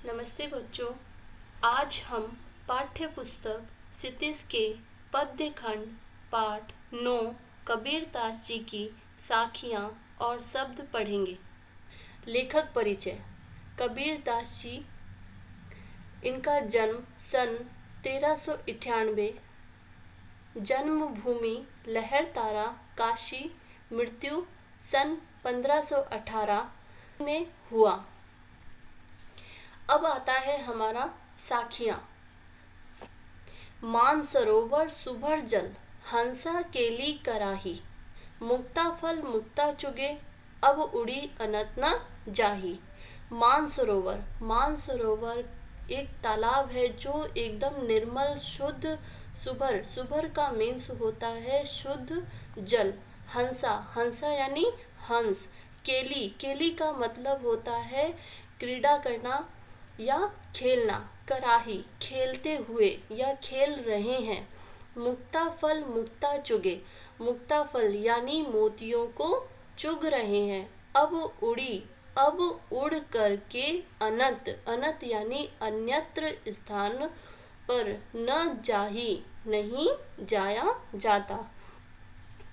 नमस्ते बच्चों। आज हम पाठ्य पुस्तक क्षितिज के पद्य खंड पाठ 9 कबीरदास जी की साखियाँ और शब्द पढ़ेंगे। लेखक परिचय। कबीरदास जी, इनका जन्म सन 1398, जन्मभूमि लहरतारा काशी, मृत्यु सन 1518 में हुआ। अब आता है हमारा साखियाँ। मानसरोवर सुभर जल, हंसा केली कराही, मुक्ता फल मुक्ता चुगे, अब उड़ी अनत न जाही। मानसरोवर, मानसरोवर एक तालाब है जो एकदम निर्मल शुद्ध, सुभर, सुभर का मीन्स होता है शुद्ध जल। हंसा, हंसा यानी हंस। केली, केली का मतलब होता है क्रीड़ा करना या खेलना। कराही, खेलते हुए या खेल रहे हैं। मुक्ता फल मुक्ता चुगे, मुक्ता फल यानी मोतियों को चुग रहे हैं। अब उड़ी, अब उड़ करके अनंत, अनंत यानी अन्यत्र स्थान पर न जाही, नहीं जाया जाता।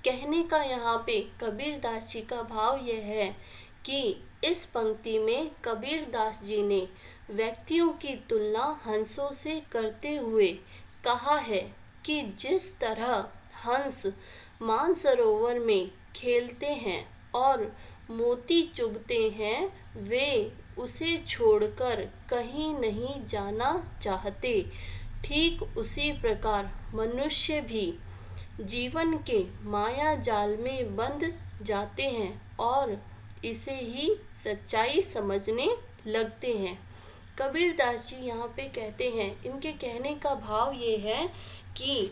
कहने का यहाँ पे कबीरदास जी का भाव यह है कि इस पंक्ति में कबीरदास जी ने व्यक्तियों की तुलना हंसों से करते हुए कहा है कि जिस तरह हंस मानसरोवर में खेलते हैं और मोती चुगते हैं, वे उसे छोड़कर कहीं नहीं जाना चाहते। ठीक उसी प्रकार मनुष्य भी जीवन के माया जाल में बंध जाते हैं और इसे ही सच्चाई समझने लगते हैं। कबीरदास जी यहाँ पे कहते हैं, इनके कहने का भाव ये है कि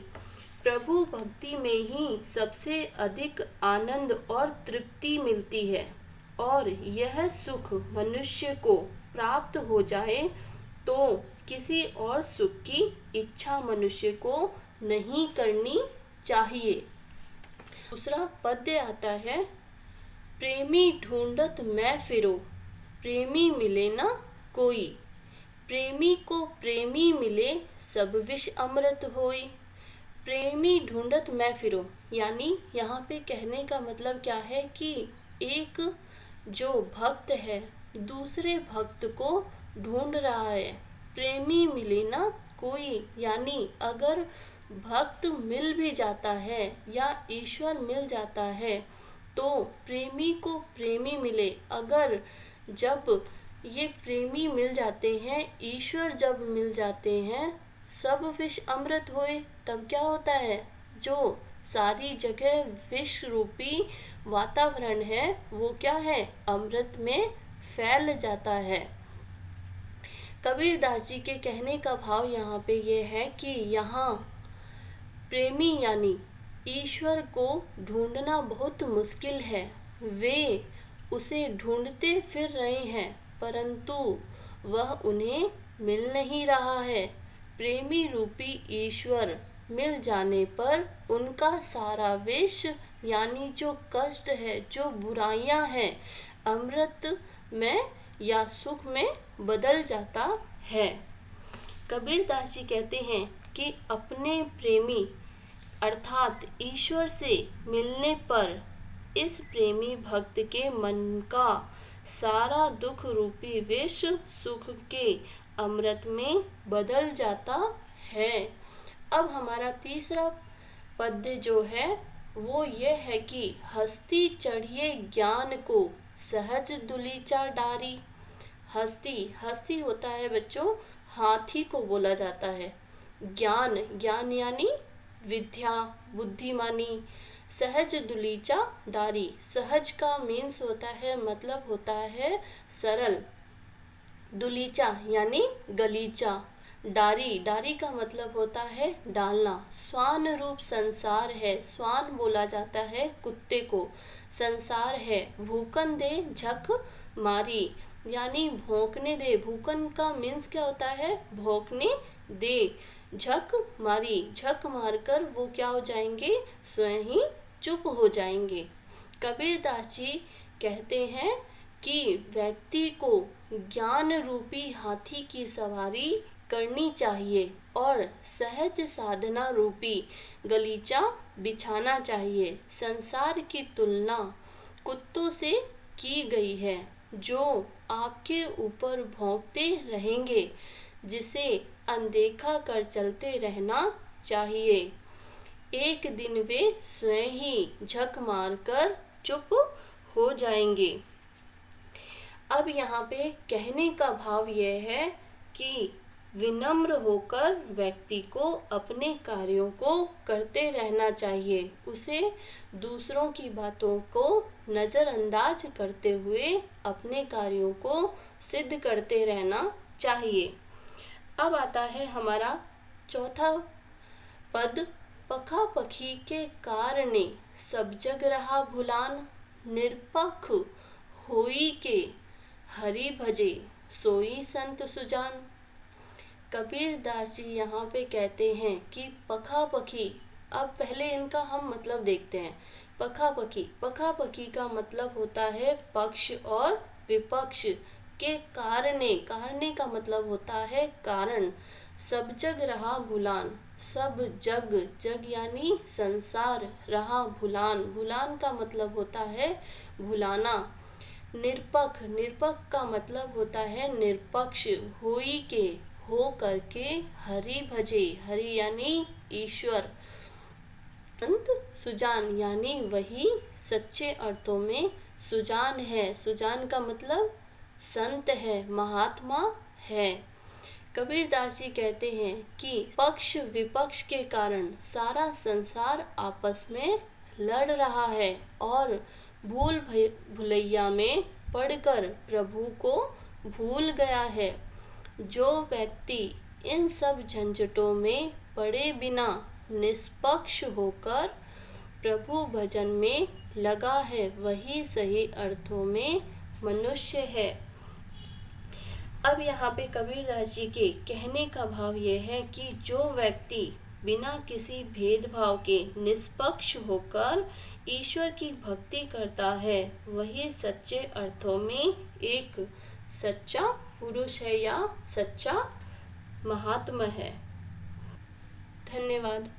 प्रभु भक्ति में ही सबसे अधिक आनंद और तृप्ति मिलती है और यह सुख मनुष्य को प्राप्त हो जाए तो किसी और सुख की इच्छा मनुष्य को नहीं करनी चाहिए। दूसरा पद्य आता है, प्रेमी ढूंढत मैं फिरो, प्रेमी मिले ना कोई, प्रेमी को प्रेमी मिले सब विष अमृत होई। प्रेमी ढूंढत मैं फिरो, यानी यहाँ पे कहने का मतलब क्या है कि एक जो भक्त है दूसरे भक्त को ढूंढ रहा है। प्रेमी मिले ना कोई, यानी अगर भक्त मिल भी जाता है या ईश्वर मिल जाता है तो प्रेमी को प्रेमी मिले। अगर जब ये प्रेमी मिल जाते हैं, ईश्वर जब मिल जाते हैं, सब विष अमृत होए, तब क्या होता है, जो सारी जगह विष रूपी वातावरण है वो क्या है, अमृत में फैल जाता है। कबीरदास जी के कहने का भाव यहाँ पे ये है कि यहाँ प्रेमी यानी ईश्वर को ढूंढना बहुत मुश्किल है। वे उसे ढूंढते फिर रहे हैं परंतु वह उन्हें मिल नहीं रहा है। प्रेमी रूपी ईश्वर मिल जाने पर उनका सारा विष यानी जो कष्ट है, जो बुराइयां हैं, अमृत में या सुख में बदल जाता है। कबीरदास जी कहते हैं कि अपने प्रेमी अर्थात ईश्वर से मिलने पर इस प्रेमी भक्त के मन का सारा दुख रूपी विष सुख के अमृत में बदल जाता है। अब हमारा तीसरा पद्य जो है वो ये है कि हस्ती चढ़िए ज्ञान को सहज दुलीचा डारी। हस्ती, हस्ती होता है बच्चों हाथी को बोला जाता है। ज्ञान, ज्ञान यानी विद्या, बुद्धिमानी। सहज दुलीचा डारी, सहज का मीन्स होता है, मतलब होता है सरल। दुलीचा यानी गलीचा। डारी, डारी का मतलब होता है डालना। स्वान रूप संसार है, स्वान बोला जाता है कुत्ते को। संसार है भूकन दे झक मारी, यानी भौंकने दे। भूकन का मीन्स क्या होता है, भौंकने दे। झक मारी, झक मारकर वो क्या हो जाएंगे, स्वयं ही चुप हो जाएंगे। कबीरदास जी कहते हैं कि व्यक्ति को ज्ञान रूपी हाथी की सवारी करनी चाहिए और सहज साधना रूपी गलीचा बिछाना चाहिए। संसार की तुलना कुत्तों से की गई है जो आपके ऊपर भौंकते रहेंगे, जिसे अनदेखा कर चलते रहना चाहिए। एक दिन वे स्वयं ही झक मारकर चुप हो जाएंगे। अब यहाँ पे कहने का भाव यह है कि विनम्र होकर व्यक्ति को अपने कार्यों को करते रहना चाहिए। उसे दूसरों की बातों को नज़रअंदाज करते हुए अपने कार्यों को सिद्ध करते रहना चाहिए। अब आता है हमारा चौथा पद। पखा पखी के कारणे सब जग रहा भुलान, निरपख होई के हरि भजे सोई संत सुजान। कबीर दास जी यहाँ पे कहते हैं कि पखा पखी, अब पहले इनका हम मतलब देखते हैं। पखा पखी का मतलब होता है पक्ष और विपक्ष के कारणे। कारणे का मतलब होता है कारण। सब जग रहा भुलान, सब जग, जग यानी संसार, रहा भुलान, भुलान का मतलब होता है भुलाना। निरपख, निरपख का मतलब होता है निरपक्ष। होई के, हो करके, हरि भजे, हरि यानी ईश्वर, अंत सुजान यानी वही सच्चे अर्थों में सुजान है। सुजान का मतलब संत है, महात्मा है। कबीर दास जी कहते हैं कि पक्ष विपक्ष के कारण सारा संसार आपस में लड़ रहा है और भूल भुलैया में पड़कर प्रभु को भूल गया है। जो व्यक्ति इन सब झंझटों में पड़े बिना निष्पक्ष होकर प्रभु भजन में लगा है, वही सही अर्थों में मनुष्य है। अब यहाँ पे कबीर दास जी के कहने का भाव यह है कि जो व्यक्ति बिना किसी भेदभाव के निष्पक्ष होकर ईश्वर की भक्ति करता है, वही सच्चे अर्थों में एक सच्चा पुरुष है या सच्चा महात्मा है। धन्यवाद।